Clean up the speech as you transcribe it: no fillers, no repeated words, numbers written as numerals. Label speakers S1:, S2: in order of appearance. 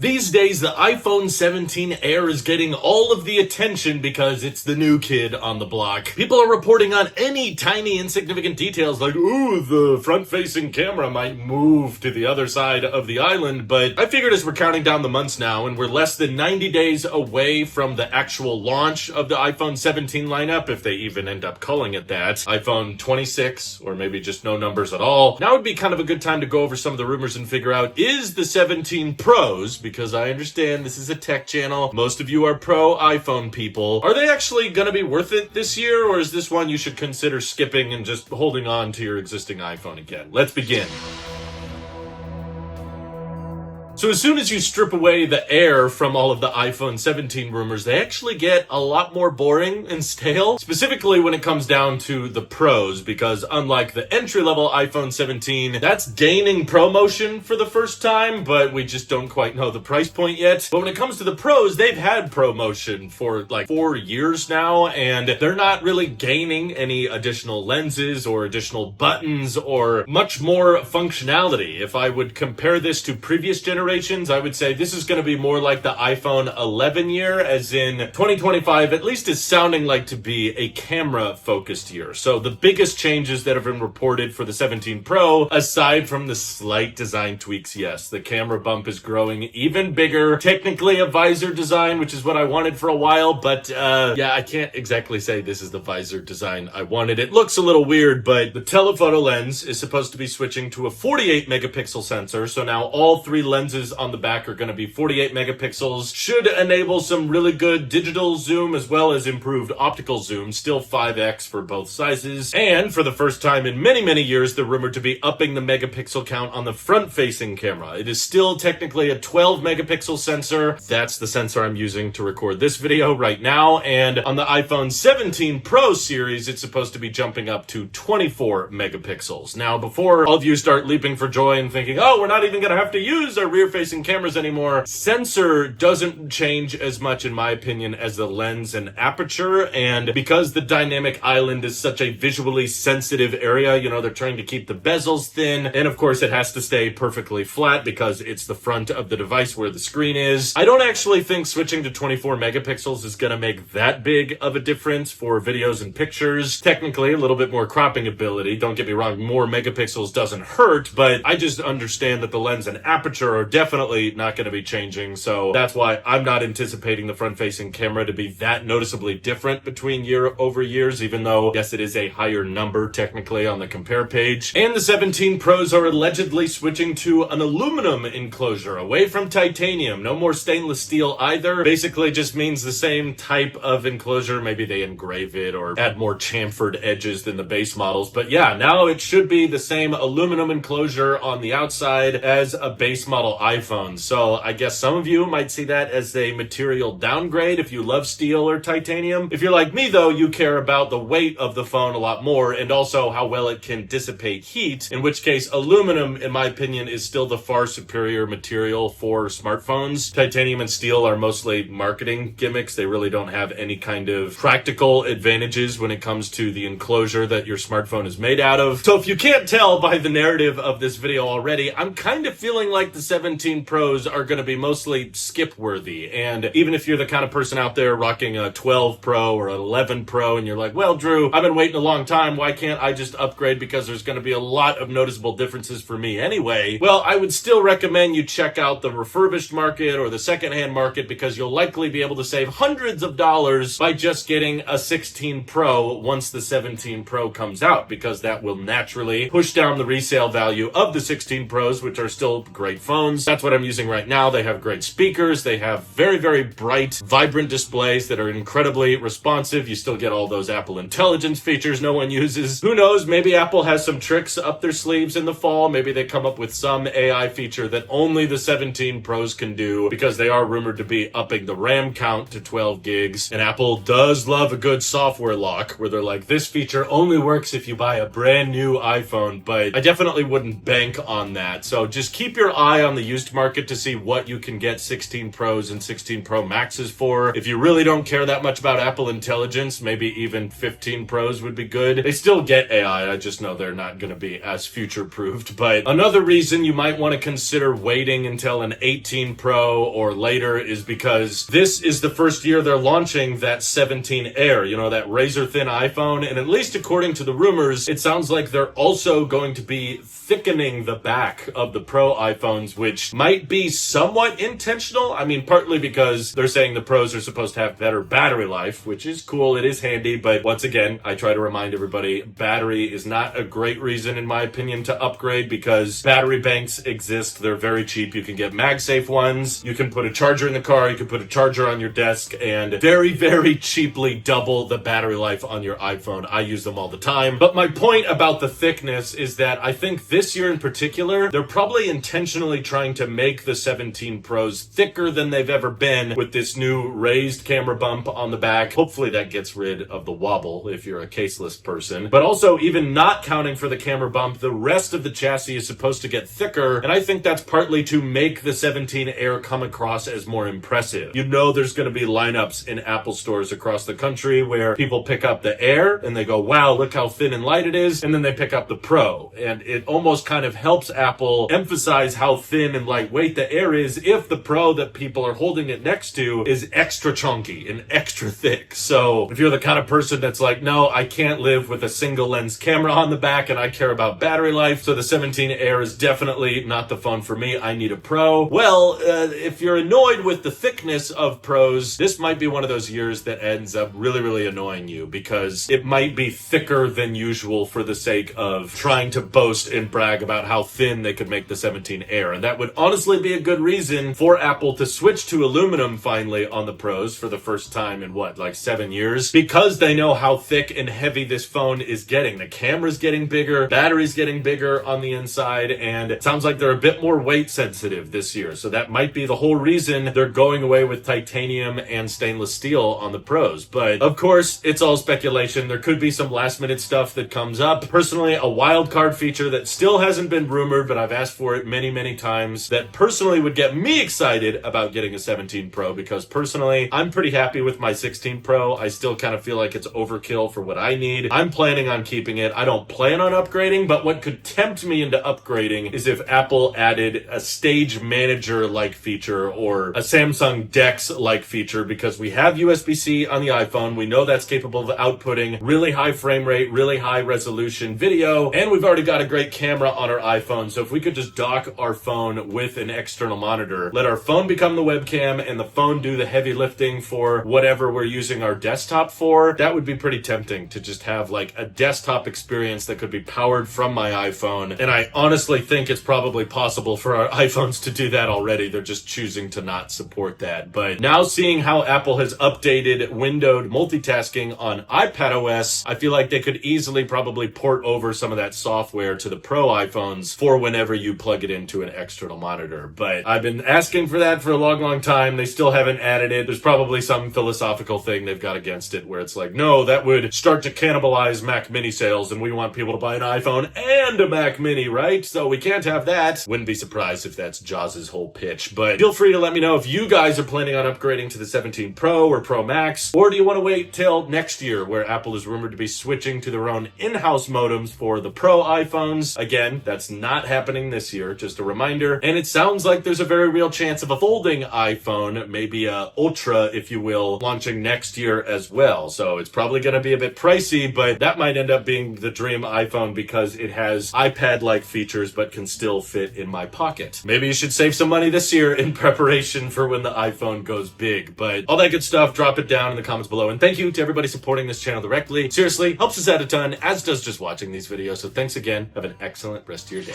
S1: These days, the iPhone 17 Air is getting all of the attention because it's the new kid on the block. People are reporting on any tiny insignificant details like, ooh, the front-facing camera might move to the other side of the island, but I figured as we're counting down the months now and we're less than 90 days away from the actual launch of the iPhone 17 lineup, if they even end up calling it that, iPhone 26, or maybe just no numbers at all, now would be kind of a good time to go over some of the rumors and figure out, is the 17 Pros, because I understand this is a tech channel. Most of you are pro iPhone people. Are they actually going to be worth it this year, or is this one you should consider skipping and just holding on to your existing iPhone again? Let's begin. So as soon as you strip away the Air from all of the iPhone 17 rumors, they actually get a lot more boring and stale, specifically when it comes down to the Pros, because unlike the entry-level iPhone 17, that's gaining promotion for the first time, but we just don't quite know the price point yet. But when it comes to the Pros, they've had promotion for like 4 years now, and they're not really gaining any additional lenses or additional buttons or much more functionality. If I would compare this to previous generations, I would say this is going to be more like the iPhone 11 year, as in 2025 at least is sounding like to be a camera-focused year. So the biggest changes that have been reported for the 17 Pro, aside from the slight design tweaks, yes, the camera bump is growing even bigger. Technically a visor design, which is what I wanted for a while, but yeah, I can't exactly say this is the visor design I wanted. It looks a little weird, but the telephoto lens is supposed to be switching to a 48 megapixel sensor, so now all three lenses on the back are going to be 48 megapixels, should enable some really good digital zoom as well as improved optical zoom, still 5x for both sizes, and for the first time in many years, they're rumored to be upping the megapixel count on the front-facing camera. It is still technically a 12 megapixel sensor. That's the sensor I'm using to record this video right now, and on the iPhone 17 Pro series, it's supposed to be jumping up to 24 megapixels. Now, before all of you start leaping for joy and thinking, oh, we're not even going to have to use our rear-facing cameras anymore, sensor doesn't change as much in my opinion as the lens and aperture, and because the dynamic island is such a visually sensitive area, you know, they're trying to keep the bezels thin, and of course it has to stay perfectly flat because it's the front of the device where the screen is. I don't actually think switching to 24 megapixels is going to make that big of a difference for videos and pictures. Technically a little bit more cropping ability, don't get me wrong, more megapixels doesn't hurt, but I just understand that the lens and aperture are definitely not going to be changing, so that's why I'm not anticipating the front-facing camera to be that noticeably different between year over years, even though, yes, it is a higher number technically on the compare page. And the 17 Pros are allegedly switching to an aluminum enclosure, away from titanium. No more stainless steel either. Basically just means the same type of enclosure. Maybe they engrave it or add more chamfered edges than the base models, but yeah, now it should be the same aluminum enclosure on the outside as a base model iPhone. So I guess some of you might see that as a material downgrade if you love steel or titanium. If you're like me though, you care about the weight of the phone a lot more and also how well it can dissipate heat, in which case aluminum, in my opinion, is still the far superior material for smartphones. Titanium and steel are mostly marketing gimmicks. They really don't have any kind of practical advantages when it comes to the enclosure that your smartphone is made out of. So if you can't tell by the narrative of this video already, I'm kind of feeling like the 17 Pros are going to be mostly skip worthy. And even if you're the kind of person out there rocking a 12 Pro or an 11 Pro and you're like, well, Drew, I've been waiting a long time, why can't I just upgrade because there's going to be a lot of noticeable differences for me anyway? Well, I would still recommend you check out the refurbished market or the secondhand market, because you'll likely be able to save hundreds of dollars by just getting a 16 Pro once the 17 Pro comes out, because that will naturally push down the resale value of the 16 Pros, which are still great phones. That's what I'm using right now. They have great speakers. They have very bright, vibrant displays that are incredibly responsive. You still get all those Apple Intelligence features no one uses. Who knows? Maybe Apple has some tricks up their sleeves in the fall. Maybe they come up with some AI feature that only the 17 Pros can do, because they are rumored to be upping the RAM count to 12 gigs. And Apple does love a good software lock, where they're like, this feature only works if you buy a brand new iPhone, but I definitely wouldn't bank on that. So just keep your eye on the used market to see what you can get 16 Pros and 16 Pro Maxes for. If you really don't care that much about Apple Intelligence, maybe even 15 Pros would be good. They still get AI, I just know they're not going to be as future-proofed. But another reason you might want to consider waiting until an 18 Pro or later is because this is the first year they're launching that 17 Air, you know, that razor-thin iPhone, and at least according to the rumors, it sounds like they're also going to be thickening the back of the Pro iPhones, which might be somewhat intentional. I mean, partly because they're saying the Pros are supposed to have better battery life, which is cool, it is handy, but once again, I try to remind everybody, battery is not a great reason, in my opinion, to upgrade because battery banks exist. They're very cheap. You can get MagSafe ones, you can put a charger in the car, you can put a charger on your desk, and very, very cheaply double the battery life on your iPhone. I use them all the time. But my point about the thickness is that I think this year in particular, they're probably intentionally trying to make the 17 Pros thicker than they've ever been with this new raised camera bump on the back. Hopefully that gets rid of the wobble if you're a caseless person. But also, even not counting for the camera bump, the rest of the chassis is supposed to get thicker, and I think that's partly to make the 17 Air come across as more impressive. You know there's going to be lineups in Apple stores across the country where people pick up the Air and they go, wow, look how thin and light it is, and then they pick up the Pro. And it almost kind of helps Apple emphasize how thin and lightweight the Air is if the Pro that people are holding it next to is extra chunky and extra thick. So if you're the kind of person that's like, no, I can't live with a single lens camera on the back and I care about battery life, so the 17 Air is definitely not the phone for me, I need a Pro. Well, if you're annoyed with the thickness of Pros, this might be one of those years that ends up really, really annoying you because it might be thicker than usual for the sake of trying to boast and brag about how thin they could make the 17 Air. And that would honestly be a good reason for Apple to switch to aluminum finally on the Pros for the first time in what, like 7 years? Because they know how thick and heavy this phone is getting. The camera's getting bigger, battery's getting bigger on the inside, and it sounds like they're a bit more weight sensitive this year. So that might be the whole reason they're going away with titanium and stainless steel on the Pros. But of course, it's all speculation. There could be some last minute stuff that comes up. Personally, a wild card feature that still hasn't been rumored, but I've asked for it many, many times, that personally would get me excited about getting a 17 Pro because personally, I'm pretty happy with my 16 Pro. I still kind of feel like it's overkill for what I need. I'm planning on keeping it. I don't plan on upgrading, but what could tempt me into upgrading is if Apple added a stage manager-like feature or a Samsung DeX-like feature, because we have USB-C on the iPhone. We know that's capable of outputting really high frame rate, really high resolution video, and we've already got a great camera on our iPhone. So if we could just dock our phone with an external monitor, let our phone become the webcam and the phone do the heavy lifting for whatever we're using our desktop for, that would be pretty tempting to just have like a desktop experience that could be powered from my iPhone. And I honestly think it's probably possible for our iPhones to do that already. They're just choosing to not support that. But now seeing how Apple has updated windowed multitasking on iPadOS, I feel like they could easily probably port over some of that software to the Pro iPhones for whenever you plug it into an external monitor. But I've been asking for that for a long, long time. They still haven't added it. There's probably some philosophical thing they've got against it where it's like, no, that would start to cannibalize Mac Mini sales and we want people to buy an iPhone and a Mac Mini, right? So we can't have that. Wouldn't be surprised if that's Jaws's whole pitch. But feel free to let me know if you guys are planning on upgrading to the 17 Pro or Pro Max, or do you want to wait till next year where Apple is rumored to be switching to their own in-house modems for the Pro iPhones? Again, that's not happening this year, just a reminder. And it sounds like there's a very real chance of a folding iPhone, maybe a Ultra, if you will, launching next year as well. So it's probably going to be a bit pricey, but that might end up being the dream iPhone because it has iPad-like features but can still fit in my pocket. Maybe you should save some money this year in preparation for when the iPhone goes big. But all that good stuff, drop it down in the comments below. And thank you to everybody supporting this channel directly. Seriously, helps us out a ton, as does just watching these videos. So thanks again. Have an excellent rest of your day.